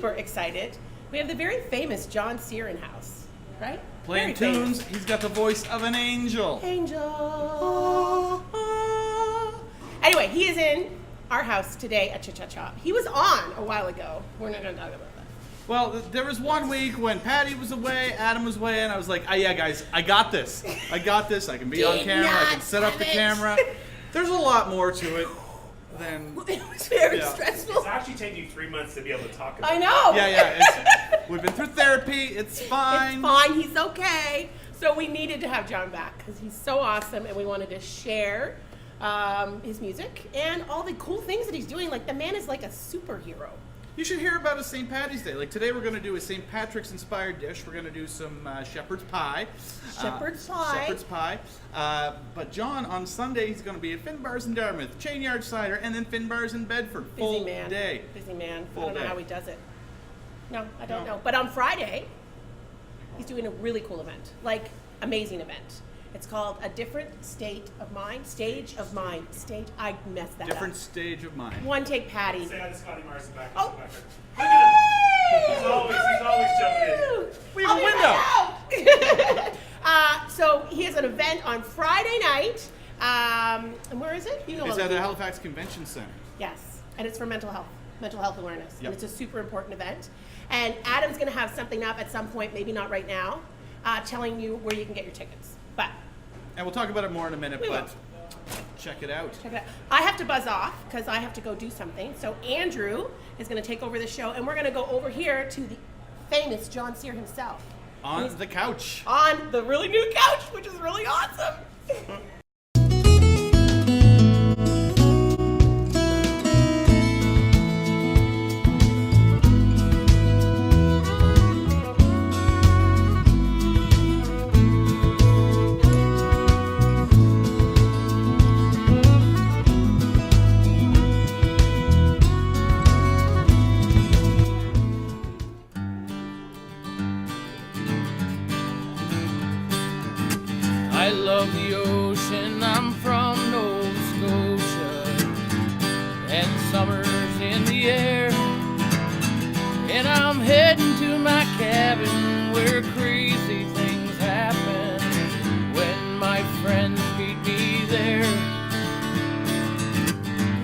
super excited. We have the very famous Jon Cyr in house, right? Playing Very tunes. famous. He's got the voice of an angel. Angel. Anyway, he is in our house today at Chit. He was on a while ago. We're not going to talk about that. Well, there was one week when Patty was away, Adam was away, and I was like, oh yeah, guys, I got this. I can be on camera, I can set up the camera. There's a lot more to it than... It was very stressful. It's actually taken you 3 months to be able to talk about it. I know. Yeah. We've been through therapy. It's fine. It's fine. He's okay. So we needed to have Jon back because he's so awesome, and we wanted to share his music and all the cool things that he's doing. Like, the man is like a superhero. You should hear about his St. Patty's Day. Like today we're going to do a St. Patrick's inspired dish. We're going to do some shepherd's pie. Shepherd's pie. But Jon, on Sunday, he's going to be at Finbar's in Dartmouth, Chain Yard Cider, and then Finbar's in Bedford. Full day. Busy man. Full I don't know day. how he does it. No, I don't know. But on Friday, he's doing a really cool event. Like, amazing event. It's called A Different State of Mind. Stage of Mind. I messed that up. Different stage of mind. One take, Patty. Say hi to Scotty Morrison back. Oh. Look at him. He's always jumping in. We have a window. So he has an event on Friday night. And where is it? You know. It's at the Halifax Convention Center. Yes, and it's for mental health awareness. Yep. And it's a super important event. And Adam's going to have something up at some point, maybe not right now, telling you where you can get your tickets. And we'll talk about it more in a minute, We will. but check it out. I have to buzz off because I have to go do something. So Andrew is going to take over the show, and we're going to go over here to the famous Jon Cyr himself. On the couch. On the really new couch, which is really awesome. I love the ocean, I'm from Nova Scotia, and summer's in the air, and I'm heading to my cabin where crazy things happen when my friends meet me there.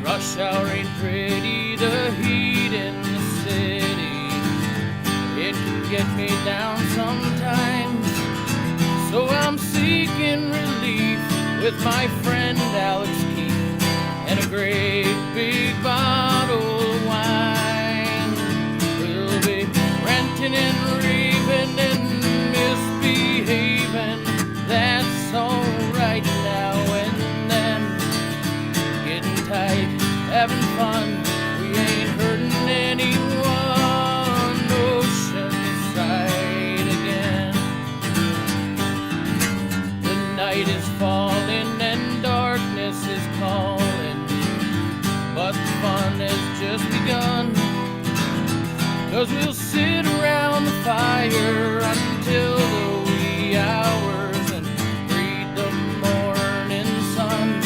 Rush hour ain't pretty, the heat in the city, it can get me down sometimes. So I'm seeking relief with my friend Alex Keith and a great big bottle of wine. We'll be ranting and raving and misbehaving. That's alright now and then. Getting tight, having fun. We ain't hurting anyone. Oceanside again. Night is falling and darkness is calling, but the fun has just begun, 'cause we'll sit around the fire until the wee hours and read the morning sun.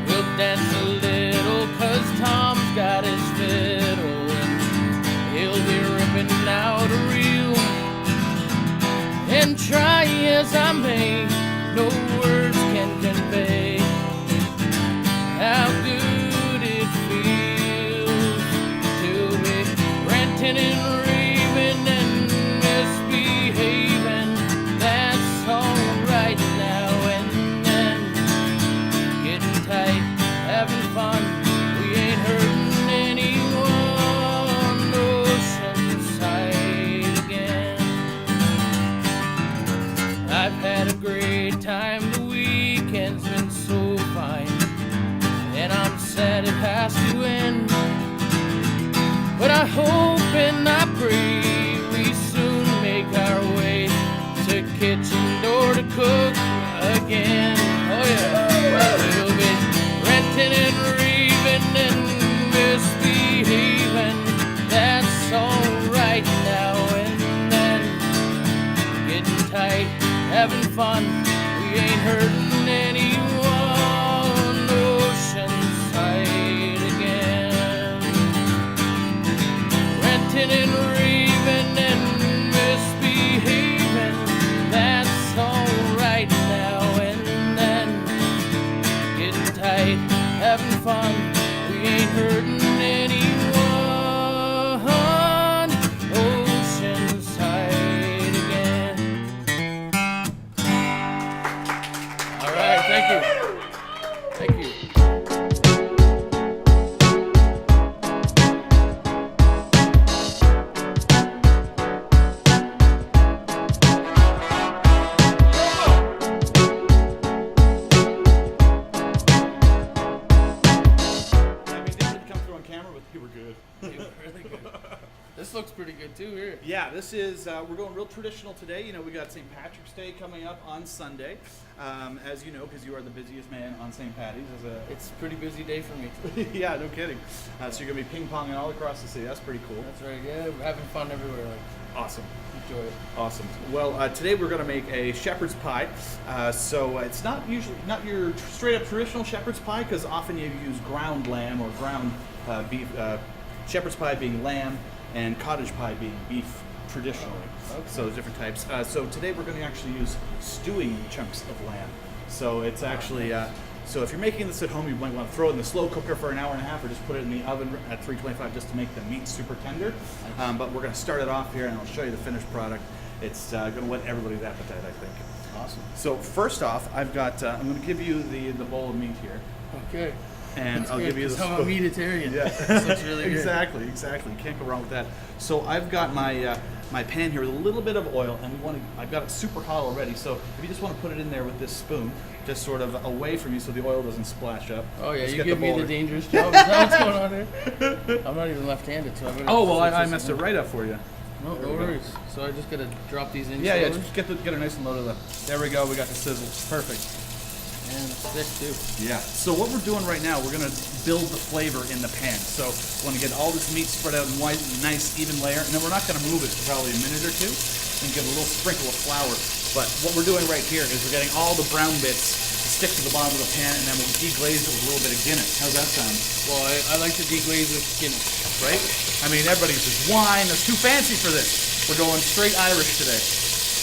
We'll dance a little 'cause Tom's got his fiddle and he'll be ripping out a reel. And try as I may, no words can convey how good it feels to be ranting and raving and misbehaving. That's alright now and then. Getting tight, having fun, we ain't hurting anyone. Oceanside again. I've had a great time, the weekend's been so fine, and I'm sad it has to end. But I hope and I pray we soon make our way to kitchen door to cook again. Oh yeah, we'll be ranting and raving and misbehaving. That's alright now and then. Getting tight, having fun, we ain't hurting anyone. Oceanside again. ranting and raving and misbehaving. That's alright now and then. Getting tight, having fun, we ain't hurting anyone. Oceanside again. Alright, thank you. Thank you. This looks pretty good too here. Yeah, this is, we're going real traditional today. You know, we got St. Patrick's Day coming up on Sunday. As you know, because you are the busiest man on St. Patty's. It's a pretty busy day for me. Yeah, no kidding. So you're going to be ping-ponging all across the city. That's pretty cool. That's right, yeah, we're having fun everywhere. Awesome. Enjoy it. Awesome. Well, today we're going to make a shepherd's pie. So it's not your straight-up traditional shepherd's pie, because often you use ground lamb or ground beef. Shepherd's pie being lamb, and cottage pie being beef traditionally. Okay. So there's different types. So today we're going to actually use stewing chunks of lamb. So it's actually, so if you're making this at home, you might want to throw it in the slow cooker for an hour and a half, or just put it in the oven at 325 just to make the meat super tender. But we're going to start it off here, and I'll show you the finished product. It's going to whet everybody's appetite, I think. Awesome. So first off, I've got, I'm going to give you the bowl of meat here. Okay. And That's I'll good, give you the 'cause I'm a meatitarian. Yeah, That's really good. exactly. You can't go wrong with that. So I've got my my pan here with a little bit of oil, and I've got it super hot already. So if you just want to put it in there with this spoon, just sort of away from you, so the oil doesn't splash up. Oh yeah, Just you get give me bowl the there. dangerous job. Is that what's going on here? I'm not even left-handed, so I better. Oh well, switch I this messed it around. right up for you. No There we go. worries. So I just gotta drop these in. Yeah, slowly? just get her nice and low to the. There we go. We got the sizzle. Perfect. And it's thick too. Yeah. So what we're doing right now, we're gonna build the flavor in the pan. So we want to get all this meat spread out in one nice even layer, and then we're not gonna move it for probably a minute or two, and give it a little sprinkle of flour. But what we're doing right here is we're getting all the brown bits to stick to the bottom of the pan, and then we'll deglaze it with a little bit of Guinness. How's that sound? Well, I like to deglaze with Guinness. Right? I mean, everybody's just wine. That's too fancy for this. We're going straight Irish today.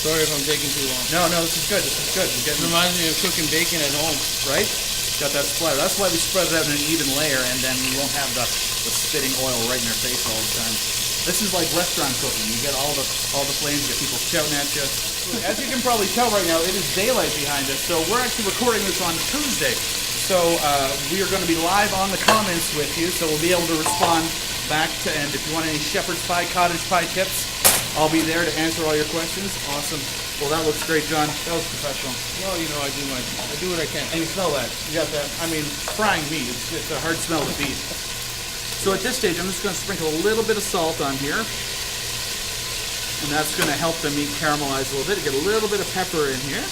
Sorry if I'm taking too long. No, this is good. This is good. We're It getting reminds me of cooking bacon at home. right? Got that splatter. That's why we spread it out in an even layer, and then we won't have the spitting oil right in our face all the time. This is like restaurant cooking. You get all the flames, you get people shouting at you. As you can probably tell right now, it is daylight behind us, so we're actually recording this on Tuesday. So we are going to be live on the comments with you, so we'll be able to respond back to, and if you want any shepherd's pie, cottage pie tips, I'll be there to answer all your questions. Awesome. Well, that looks great, John. That was professional. Well, you know, I do what I can. And you smell that. You got that. I mean, frying meat, it's a hard smell to beat. So at this stage, I'm just going to sprinkle a little bit of salt on here. And that's going to help the meat caramelize a little bit. Get a little bit of pepper in here.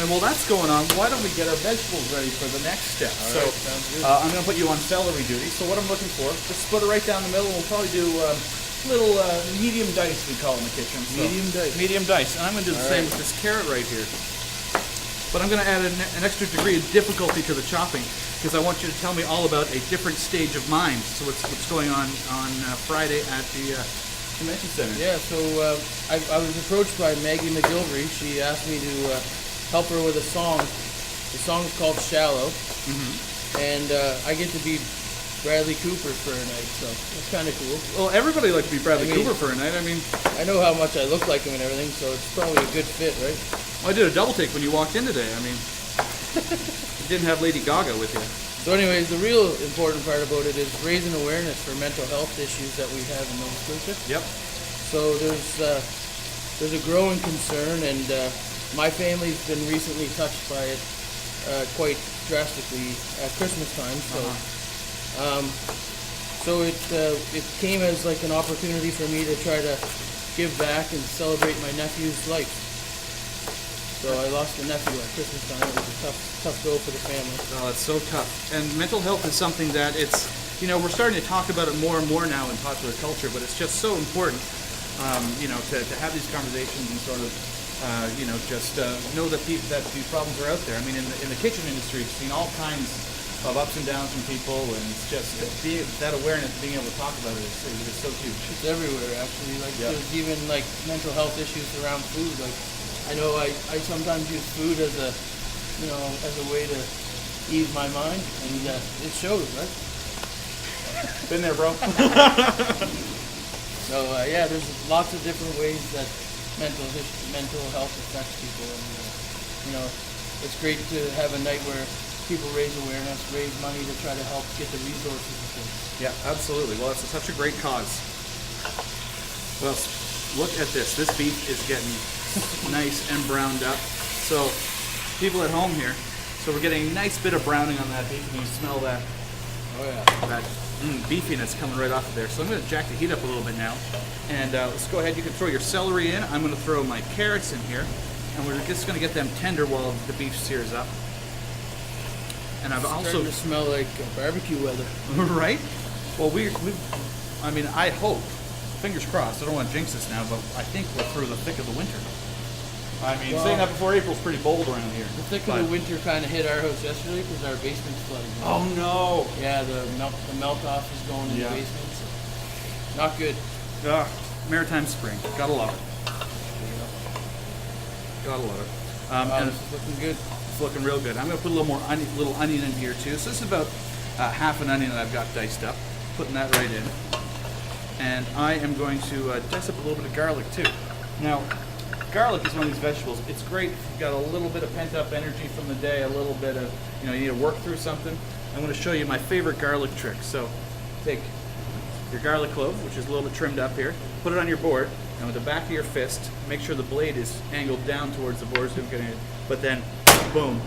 And while that's going on, why don't we get our vegetables ready for the next step? All right, sounds good. I'm going to put you on celery duty. So what I'm looking for, just split it right down the middle. We'll probably do little medium dice, we call it in the kitchen. So Medium dice. Medium dice. And I'm going to do the All same right. with this carrot right here. But I'm going to add an extra degree of difficulty to the chopping, because I want you to tell me all about a different stage of mind. So what's going on Friday at the convention center? Yeah, so I was approached by Maggie McGilvery. She asked me to help her with a song. The song's called Shallow. And I get to be Bradley Cooper for a night, so it's kind of cool. Well, everybody likes to be Bradley I mean- Cooper for a night. I mean, I know how much I look like him and everything, so it's probably a good fit, right? I did a double take when you walked in today. I mean, you didn't have Lady Gaga with you. So anyways, the real important part about it is raising awareness for mental health issues that we have in Nova Scotia. Yep. So there's a growing concern, and my family's been recently touched by it quite drastically at Christmas time. So it came as like an opportunity for me to try to give back and celebrate my nephew's life. So I lost a nephew at Christmas time. It was a tough go for the family. Oh, it's so tough. And mental health is something that it's, you know, we're starting to talk about it more and more now in popular culture, but it's just so important, you know, to have these conversations and sort of, you know, just know that these problems are out there. I mean, in the kitchen industry, we've seen all kinds of ups and downs from people, and it's just that awareness, being able to talk about it is so huge. It's everywhere, actually. Like, Yeah. there's even, like, mental health issues around food. Like, I know I sometimes use food as a, you know, as a way to ease my mind, and it shows, right? Been there, bro. So, yeah, there's lots of different ways that mental health affects people, and, you know, it's great to have a night where people raise awareness, raise money to try to help get the resources and things. Yeah, absolutely. Well, it's such a great cause. Well, look at this. This beef is getting nice and browned up. So, people at home here, so we're getting a nice bit of browning on that beef. Can you smell that? Oh, yeah. That beefiness coming right off of there. So I'm going to jack the heat up a little bit now. And let's go ahead. You can throw your celery in. I'm going to throw my carrots in here. And we're just going to get them tender while the beef sears up. And I've also starting to smell like barbecue weather. right? Well, I mean, I hope, fingers crossed, I don't want to jinx this now, but I think we're through the thick of the winter. I mean, saying that before April's pretty bold around here. The thick of the winter kind of hit our house yesterday because our basement's flooding. Oh no! Yeah, the melt off is going in the basement. So not good. Maritime spring. Gotta love it. Gotta love it. And It's looking good. it's looking real good. I'm gonna put a little more little onion in here too. So this is about half an onion that I've got diced up. Putting that right in. And I am going to dice up a little bit of garlic too. Now, garlic is one of these vegetables. It's great if you've got a little bit of pent-up energy from the day, a little bit of, you need to work through something. I'm going to show you my favorite garlic trick. So take your garlic clove, which is a little bit trimmed up here, put it on your board, and with the back of your fist, make sure the blade is angled down towards the board so you can, but then, boom.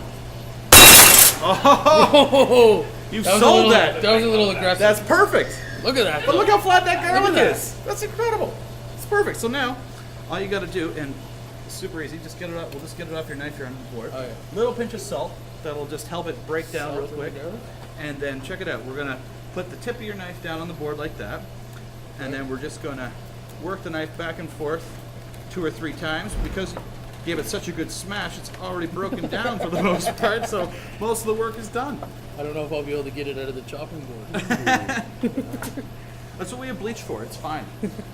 Oh! You sold that! That was a little aggressive. That's perfect! Look at that. But look how flat that garlic that. is. That's incredible. It's perfect. So now, all you got to do, and it's super easy, just get it up. We'll just get it off your knife here on the board. Oh, yeah. Little pinch of salt. That'll just help it break down real Salt quick. and garlic? And then check it out. We're gonna put the tip of your knife down on the board like that, and then we're just gonna work the knife back and forth 2 or 3 times because you gave it such a good smash. It's already broken down for the most part, so most of the work is done. I don't know if I'll be able to get it out of the chopping board. That's what we have bleach for. It's fine.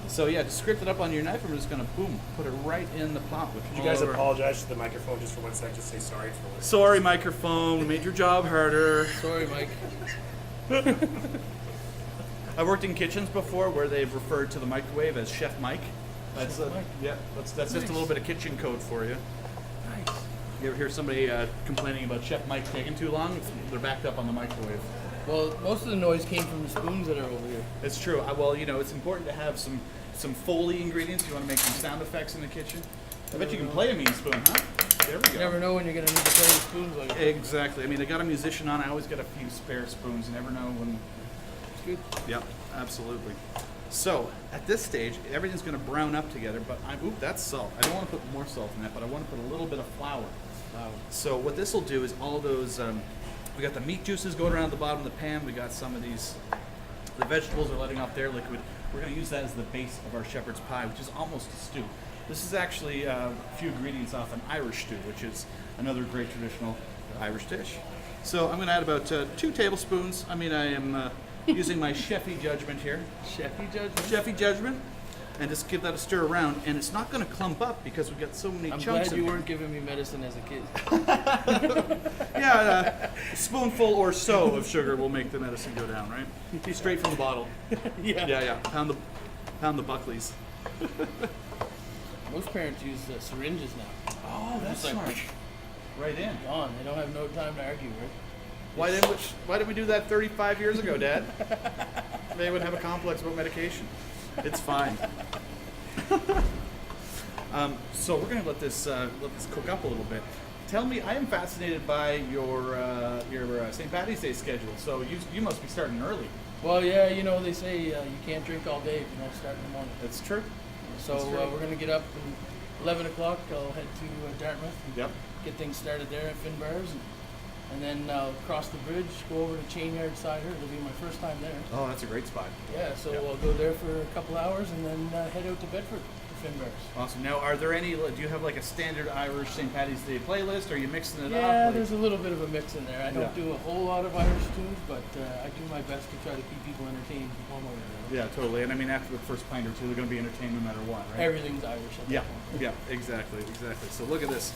So yeah, just scrape it up on your knife, and we're just gonna boom, put it right in the pot. Could you guys apologize to the microphone just for 1 second? Just say sorry for listening. Sorry, microphone. We made your job harder. Sorry, Mike. I've worked in kitchens before where they've referred to the microwave as Chef Mike. That's Mike. yeah. That's just a little bit of kitchen code for you. Nice. You ever hear somebody complaining about Chef Mike taking too long? They're backed up on the microwave. Well, most of the noise came from the spoons that are over here. It's true. Well, it's important to have some Foley ingredients. You want to make some sound effects in the kitchen. I bet you can play a mean spoon, huh? There we go. You never know when you're going to need to play with spoons like that. Exactly. I mean, I got a musician on. I always got a few spare spoons. You never know when. It's good. Yep, absolutely. So at this stage, everything's going to brown up together. But that's salt. I don't want to put more salt in that, but I want to put a little bit of flour. Wow. So what this will do is all those. We got the meat juices going around the bottom of the pan. We got some of these. The vegetables are letting off their liquid. We're going to use that as the base of our shepherd's pie, which is almost a stew. This is actually a few ingredients off an Irish stew, which is another great traditional Irish dish. So I'm going to add about 2 tablespoons. I mean, I am using my chefy judgment here. Chefy judgment? Chefy judgment. And just give that a stir around. And it's not going to clump up because we've got so many I'm chunks glad in you here. weren't giving me medicine as a kid. Yeah, a spoonful or so of sugar will make the medicine go down, right? Straight from the bottle. Yeah. Yeah. Pound the Buckleys. Most parents use syringes now. Oh, that's Just like, smart. Right in. Gone. They don't have no time to argue, right? Why didn't we do that 35 years ago, Dad? They would have a complex about medication. It's fine. So we're gonna let this cook up a little bit. Tell me, I am fascinated by your St. Paddy's Day schedule. So you must be starting early. Well, yeah, they say you can't drink all day if you don't start in the morning. That's true. So That's true. we're going to get up at 11 o'clock. I'll head to Dartmouth and Yep. get things started there at Finbar's. And then I'll cross the bridge, go over to Chain Yard Cider. It'll be my first time there. Oh, that's a great spot. Yeah, so Yep. I'll go there for a couple hours and then head out to Bedford to Finbars. Awesome. Now, are there any? Do you have like a standard Irish St. Patty's Day playlist? Or are you mixing it up? Yeah, Like- there's a little bit of a mix in there. I don't Yeah. do a whole lot of Irish tunes, but I do my best to try to keep people entertained one way or another. Yeah, totally. And I mean, after the first pint or two, they're going to be entertained no matter what, right? Everything's Irish at Yeah, that point. yeah, exactly. So look at this.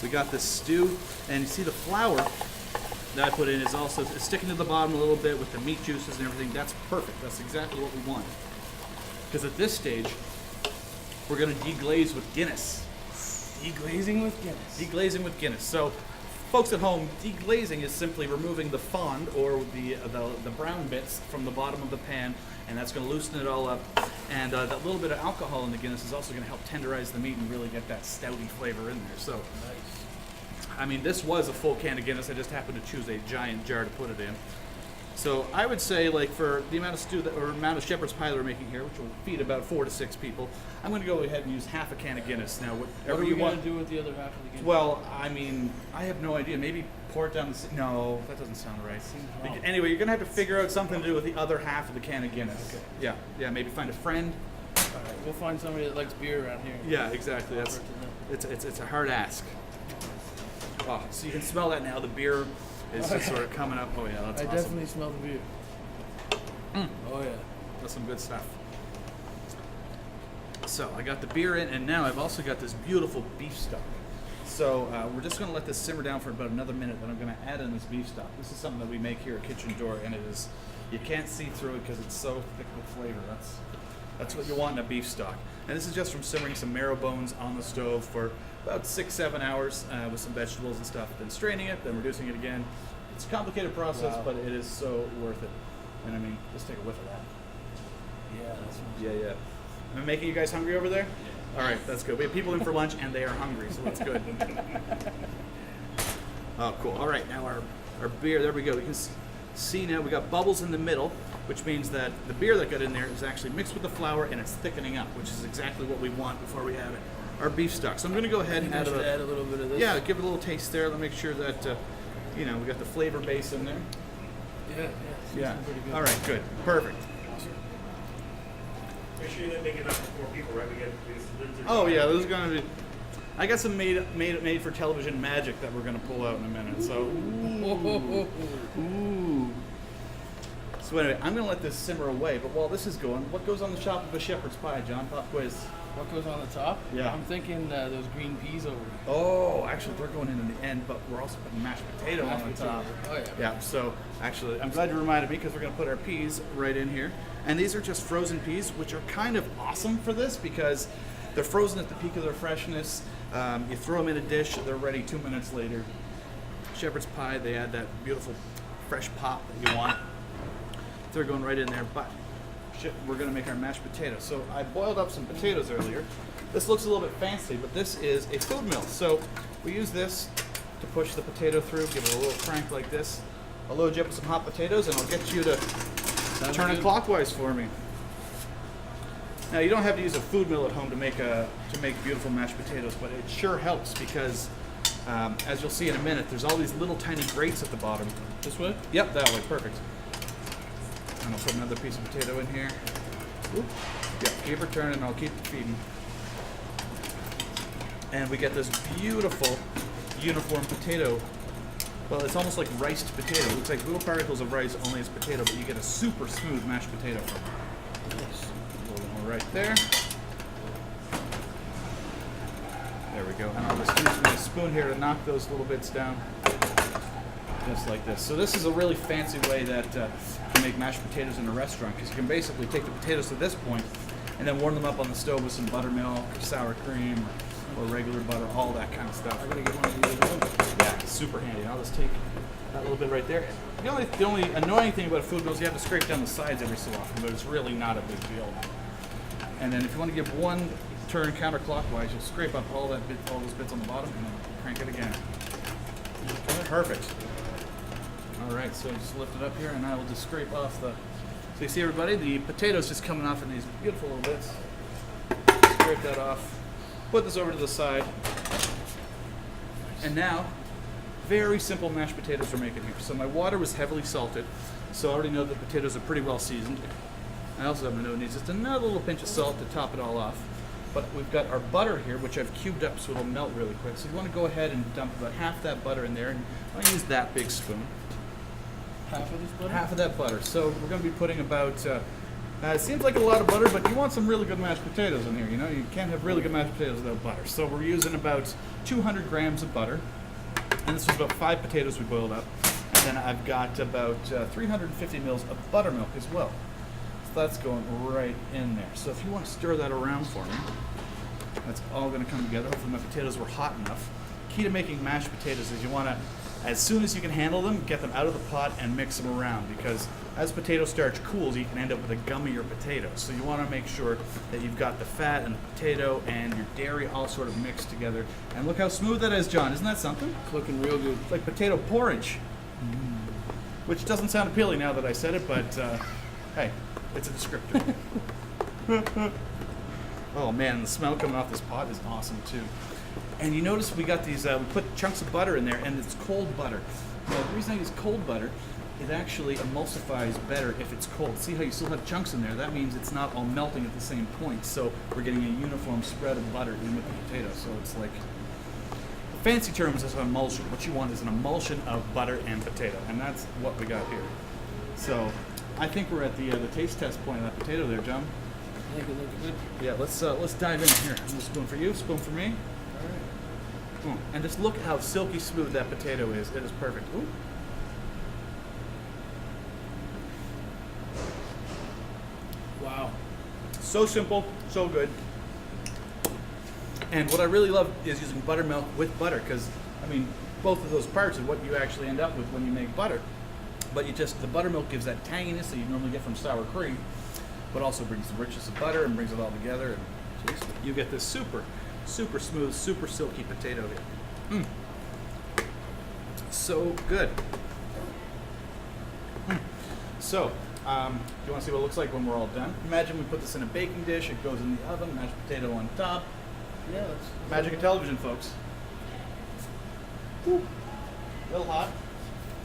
We got this stew, and you see the flour that I put in is also it's sticking to the bottom a little bit with the meat juices and everything. That's perfect. That's exactly what we want. Because at this stage, we're going to deglaze with Guinness. Deglazing with Guinness. Deglazing with Guinness. So, folks at home, deglazing is simply removing the fond or the brown bits from the bottom of the pan, and that's going to loosen it all up. And that little bit of alcohol in the Guinness is also going to help tenderize the meat and really get that stouty flavor in there. So, Nice. I mean, this was a full can of Guinness. I just happened to choose a giant jar to put it in. So I would say, like, for the amount of stew or amount of shepherd's pie that we're making here, which will feed about 4 to 6 people, I'm going to go ahead and use half a can of Guinness. Now, What whatever are we you going want. to do with the other half of the Guinness? Well, I mean, I have no idea. Maybe pour it down the. No, that doesn't sound right. wrong. Anyway, you're gonna have to figure out something to do with the other half of the can of Guinness. Okay. Yeah, yeah. Maybe find a friend. All right, we'll find somebody that likes beer around here. Yeah, exactly. That's Offer it to them. it's a hard ask. Oh, so you can smell that now. The beer is just sort of coming up. Oh yeah, that's I awesome. definitely smell the beer. Oh yeah. That's some good stuff. So I got the beer in, and now I've also got this beautiful beef stock. So we're just going to let this simmer down for about another minute, then I'm going to add in this beef stock. This is something that we make here at Kitchen Door, and it is, you can't see through it because it's so thick with flavor. That's what you want in a beef stock. And this is just from simmering some marrow bones on the stove for about 6-7 hours with some vegetables and stuff, then straining it, then reducing it again. It's a complicated process, Wow. but it is so worth it. And I mean, just take a whiff of that. Yeah, that's Yeah. Am I making you guys hungry over there? All right, that's good. We have people in for lunch, and they are hungry, so that's good. Oh, cool. All right, now our beer, there we go. We can see now we got bubbles in the middle, which means that the beer that got in there is actually mixed with the flour, and it's thickening up, which is exactly what we want before we add our beef stock. So I'm going to go ahead and add add a little bit of this. yeah, give it a little taste there. Let me make sure that, we got the flavor base in there. Yeah. Yeah. Pretty good. All right, good. Perfect. Make sure you didn't make enough for 4 people, right? We get these. Oh yeah, this is gonna be. I got some made for television magic that we're gonna pull out in a minute. So, ooh. So anyway, I'm gonna let this simmer away. But while this is going, what goes on the top of a shepherd's pie, John? Pop quiz. What goes on the top? Yeah. I'm thinking those green peas over here. Oh, actually, they're going in the end, but we're also putting mashed potato Mashed on the top. potato. Oh yeah. Yeah. So actually, I'm glad you reminded me because we're gonna put our peas right in here, and these are just frozen peas, which are kind of awesome for this because they're frozen at the peak of their freshness. You throw them in a dish, they're ready 2 minutes later. Shepherd's pie, they add that beautiful fresh pop that you want. They're going right in there, but we're gonna make our mashed potatoes. So I boiled up some potatoes earlier. This looks a little bit fancy, but this is a food mill. So we use this to push the potato through, give it a little crank like this. I'll load you up with some hot potatoes, and I'll get you to turn it good. clockwise for me. Now you don't have to use a food mill at home to make beautiful mashed potatoes, but it sure helps because, as you'll see in a minute, there's all these little tiny grates at the bottom. This way? Yep, that way, perfect. And I'll put another piece of potato in here. Oop. Yep, keep her turning, I'll keep feeding. And we get this beautiful, uniform potato. Well, it's almost like riced potato. It looks like little particles of rice, only it's potato, but you get a super smooth mashed potato from it. Nice. A little more right there. There we go. And I'll just use my spoon here to knock those little bits down. Just like this. So this is a really fancy way that to make mashed potatoes in a restaurant, because you can basically take the potatoes to this point and then warm them up on the stove with some buttermilk or sour cream or regular butter, all that kind of stuff. I'm gonna get one of these as well. Yeah, it's super handy. I'll just take that little bit right there. The only annoying thing about a food mill is you have to scrape down the sides every so often, but it's really not a big deal. And then if you want to give one turn counterclockwise, you'll scrape up all those bits on the bottom and then crank it again. Perfect. All right, so just lift it up here, and I will just scrape off the. So you see, everybody, the potatoes just coming off in these beautiful little bits. Scrape that off. Put this over to the side. And now, very simple mashed potatoes we're making here. So my water was heavily salted, so I already know the potatoes are pretty well seasoned. I also have to know it needs just another little pinch of salt to top it all off. But we've got our butter here, which I've cubed up so it'll melt really quick. So you want to go ahead and dump about half that butter in there, and I'll use that big spoon. Half of this butter? Half of that butter. So we're going to be putting about, it seems like a lot of butter, but you want some really good mashed potatoes in here. You know, you can't have really good mashed potatoes without butter. So we're using about 200 grams of butter. And this was about 5 potatoes we boiled up. And then I've got about 350 mils of buttermilk as well. So that's going right in there. So if you want to stir that around for me, that's all going to come together. Hopefully my potatoes were hot enough. Key to making mashed potatoes is you want to, as soon as you can handle them, get them out of the pot and mix them around, because as potato starch cools, you can end up with a gummier potato. So you want to make sure that you've got the fat and the potato and your dairy all sort of mixed together. And look how smooth that is, John. Isn't that something? It's looking real good. It's like potato porridge, which doesn't sound appealing now that I said it, but hey, it's a descriptor. Oh man, the smell coming off this pot is awesome too. And you notice we got these, we put chunks of butter in there, and it's cold butter. Now, the reason I use cold butter, it actually emulsifies better if it's cold. See how you still have chunks in there? That means it's not all melting at the same point. So we're getting a uniform spread of butter in with the potato. So it's like, the fancy terms is an emulsion. What you want is an emulsion of butter and potato, and that's what we got here. So I think we're at the taste test point of that potato there, John. I think it looks good. Yeah, let's dive in here. A spoon for you, spoon for me. And just look how silky smooth that potato is. It is perfect. Ooh. Wow. So simple, so good. And what I really love is using buttermilk with butter, because, I mean, both of those parts are what you actually end up with when you make butter. But the buttermilk gives that tanginess that you normally get from sour cream, but also brings the richness of butter and brings it all together. And you get this super smooth, super silky potato here. So good. So, do you want to see what it looks like when we're all done? Imagine we put this in a baking dish, it goes in the oven, mashed potato on top. Yeah, that's Magic of television, folks. Whew. A little hot,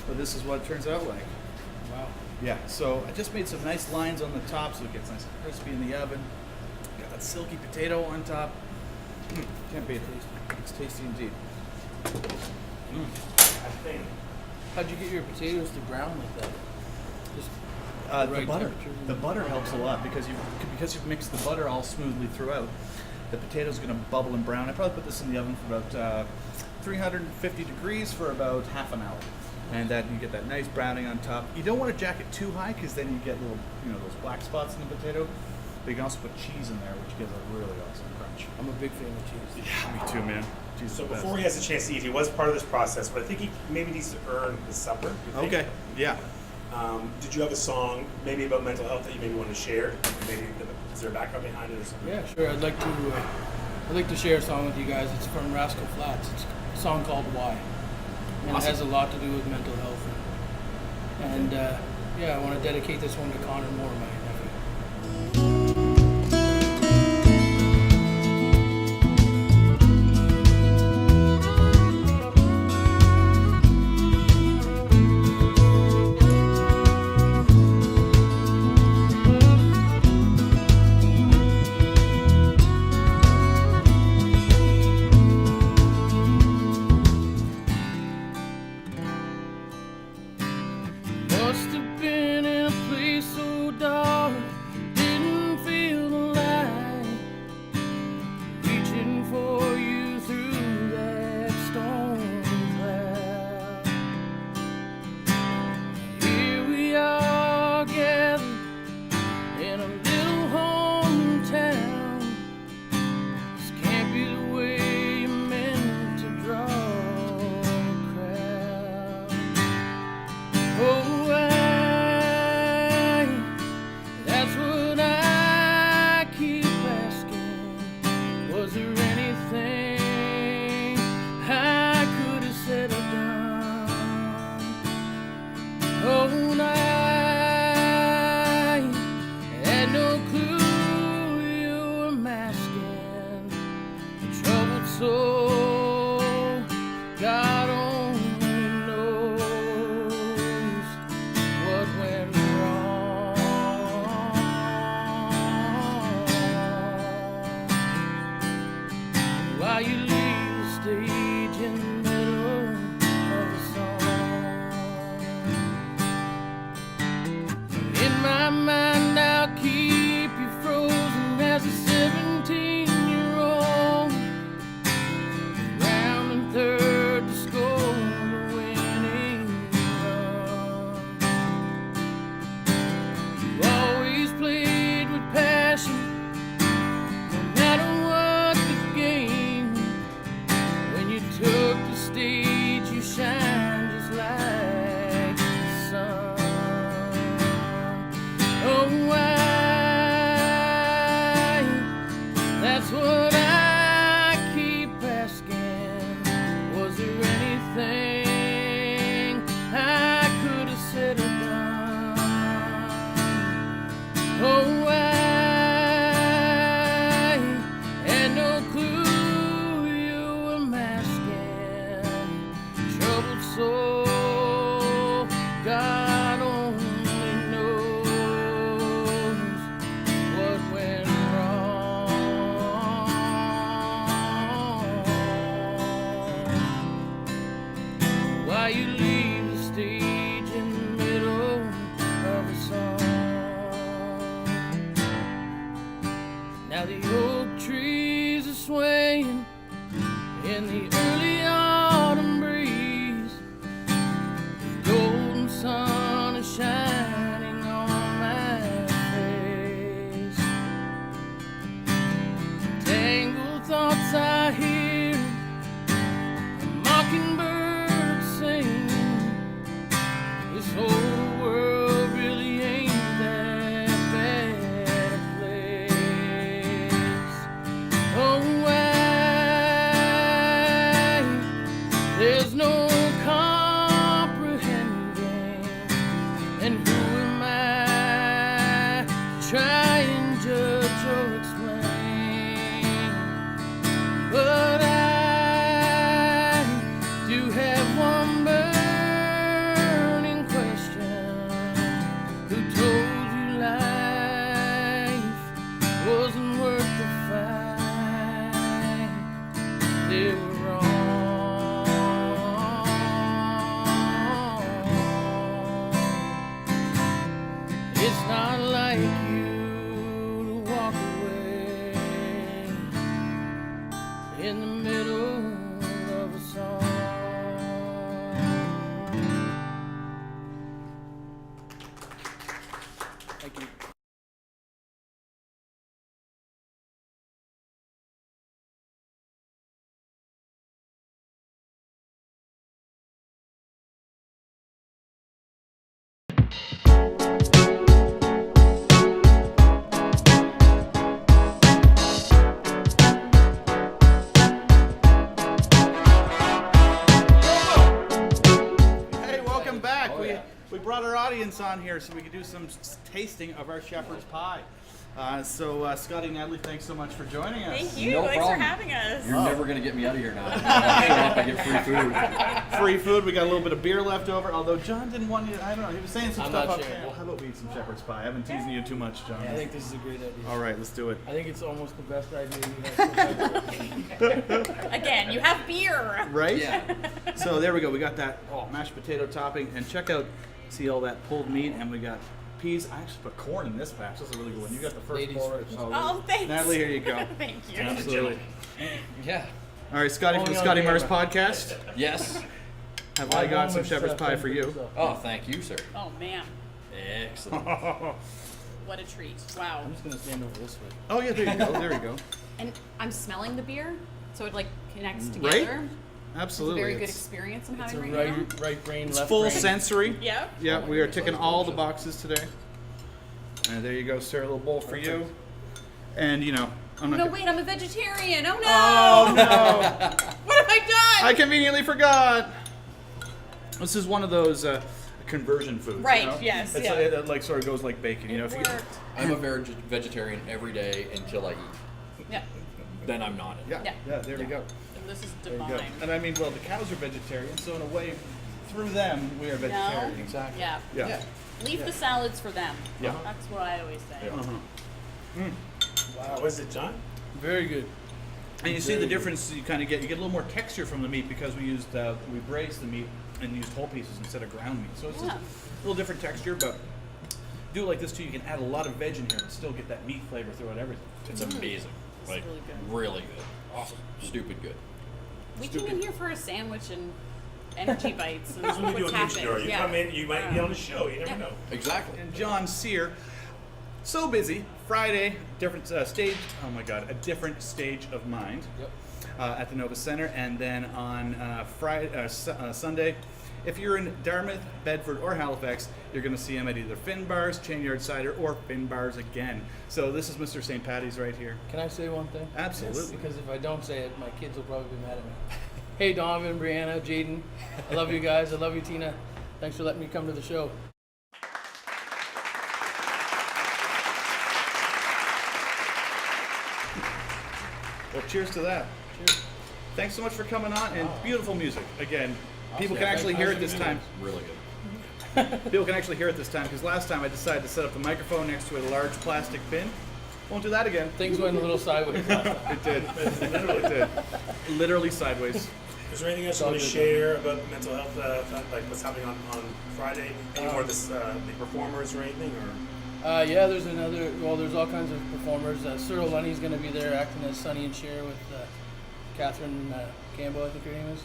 but this is what it turns out like. wow. Yeah, so I just made some nice lines on the top so it gets nice and crispy in the oven. Got that silky potato on top. Can't beat it. It's tasty indeed. I think. How'd you get your potatoes to brown like that? Just The right butter. temperature. The butter helps a lot because you've mixed the butter all smoothly throughout. The potato's going to bubble and brown. I probably put this in the oven for about 350 degrees for about half an hour, and then you get that nice browning on top. You don't want to jack it too high because then you get little, those black spots in the potato. But you can also put cheese in there, which gives a really awesome crunch. I'm a big fan of cheese. Yeah, me too, man. Cheese is So the best. before he has a chance to eat, he was part of this process, but I think he maybe needs to earn his supper. you think? Okay. Yeah. Did you have a song maybe about mental health that you maybe want to share? Maybe is there a background behind it or something? Yeah, sure. I'd like to share a song with you guys. It's from Rascal Flatts. It's a song called Why. And Awesome. it has a lot to do with mental health. And I want to dedicate this one to Connor Moore, my nephew. Must have been in a place so dark, didn't While the oak trees are swaying in the early autumn breeze, the golden sun is shining on my face. Tangled thoughts I hear, a mockingbird sing. This whole world really ain't that bad a place. Oh, why there's no comprehending, and who am I to try and judge or explain? But I do have one burning question. Who told you life wasn't worth the fight? They were wrong. It's not like you to walk away in the middle of a song. Thank you. Hey, welcome back. We brought our audience on here so we could do some tasting of our shepherd's pie. Scotty and Natalie, thanks so much for joining us. Thank you. No Thanks problem. for having us. You're never going to get me out of here now. I get free food. Free food. We got a little bit of beer left over. Although John didn't want you. I don't know. He was saying some I'm stuff not up sharing. there. Well, how about we eat some shepherd's pie? I've been teasing you too much, John. I think this is a great idea. All right, let's do it. I think it's almost the best idea you have. Again, you have beer. Right? Yeah. So there we go. We got that mashed potato topping, and check out, see all that pulled meat, and we got peas. I actually put corn in this batch. That's a really good one. You got the first Ladies pour. first. Oh, thanks. Natalie, here you go. Thank you. Absolutely. Yeah. All right, Scotty from the Only on Scotty Mars camera. podcast. Yes. Have I got some shepherd's pie for you? Oh, thank you, sir. Oh man, Excellent. what a treat! Wow. I'm just going to stand over this way. Oh yeah, there you go. There you go. And I'm smelling the beer, so it like connects Right? together. Absolutely. Very good It's- experience I'm It's a having right now. right brain, It's left full brain. sensory. Yeah. Yeah, we are ticking all the boxes today. And there you go, sir. A little bowl for you. And you know, I'm not. No, gonna- wait, I'm a vegetarian. Oh no! Oh no! What have I done? I conveniently forgot. This is one of those conversion foods. Right, You know? yes, It's yeah. it like sort of goes like bacon. You know, It if you. worked. I'm a vegetarian every day until I eat. Yeah. Then I'm not. Yeah, Yeah. yeah. There we go. And this is There you go. divine. And I mean, well, the cows are vegetarian, so in a way, through them, we are vegetarian. Exactly. Yeah. Yeah. Leave the salads for them. Yeah. That's what I always say. Wow, was it John? Very good. And you see the difference you kind of get. You get a little more texture from the meat because we braised the meat and used whole pieces instead of ground meat. So it's just Yeah. a little different texture, but do it like this too. You can add a lot of veg in here and still get that meat flavor throughout everything. It's amazing. It's Like, really good. really good. Awesome. Stupid good. We came in here for a sandwich and energy bites and That's when we do what's a news story. happened. You Yeah. come in, you might be on the show. You never Yeah. know. Exactly. And Jon Cyr, so busy. Friday, different stage. Oh my God, a different stage of mind. Yep. At the Nova Center, and then on Sunday, if you're in Dartmouth, Bedford, or Halifax, you're going to see him at either Finbar's, Chain Yard Cider, or Finbar's again. So this is Mr. St. Patty's right here. Can I say one thing? Absolutely. Because if I don't say it, my kids will probably be mad at me. Hey, Donovan, Brianna, Jaden. I love you guys. I love you, Tina. Thanks for letting me come to the show. Well, cheers to that. Cheers. Thanks so much for coming on, and beautiful music. Again, people can Awesome. actually hear it this time. Really good. People can actually hear it this time, because last time I decided to set up the microphone next to a large plastic bin. Won't do that again. Things went a little sideways last time. It did. It did. Literally sideways. Is there anything else you want to share about mental health, like what's happening on Friday? Any more of this, the performers or anything? Or Yeah, there's another. Well, there's all kinds of performers. Cyril Lunny's going to be there acting as Sonny and Cher with Catherine Campbell, I think her name is.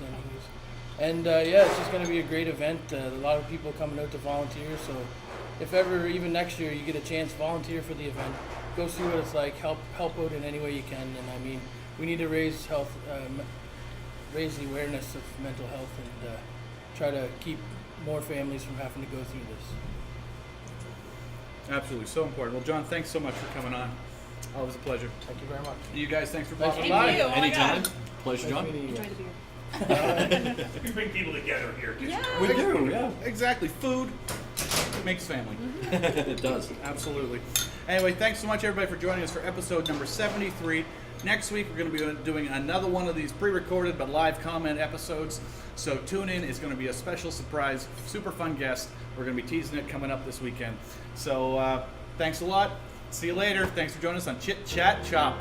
And yeah, it's just going to be a great event. A lot of people coming out to volunteer. So if ever, even next year, you get a chance, volunteer for the event. Go see what it's like. Help out in any way you can. And I mean, we need to raise raise the awareness of mental health and try to keep more families from having to go through this. Absolutely, so important. Well, John, thanks so much for coming on. Always a pleasure. Thank you very much. You guys, thanks for Thank popping you. by. Thank you. Oh my Anytime. God. Pleasure, John. Nice meeting you. Enjoy the beer. You bring people together here. Yeah. We do, yeah. Exactly, food makes family. It does. Absolutely. Anyway, thanks so much, everybody, for joining us for episode number 73. Next week, we're going to be doing another one of these pre-recorded but live comment episodes. So tune in. It's going to be a special surprise, super fun guest. We're going to be teasing it coming up this weekend. So thanks a lot. See you later. Thanks for joining us on Chit Chat Chop.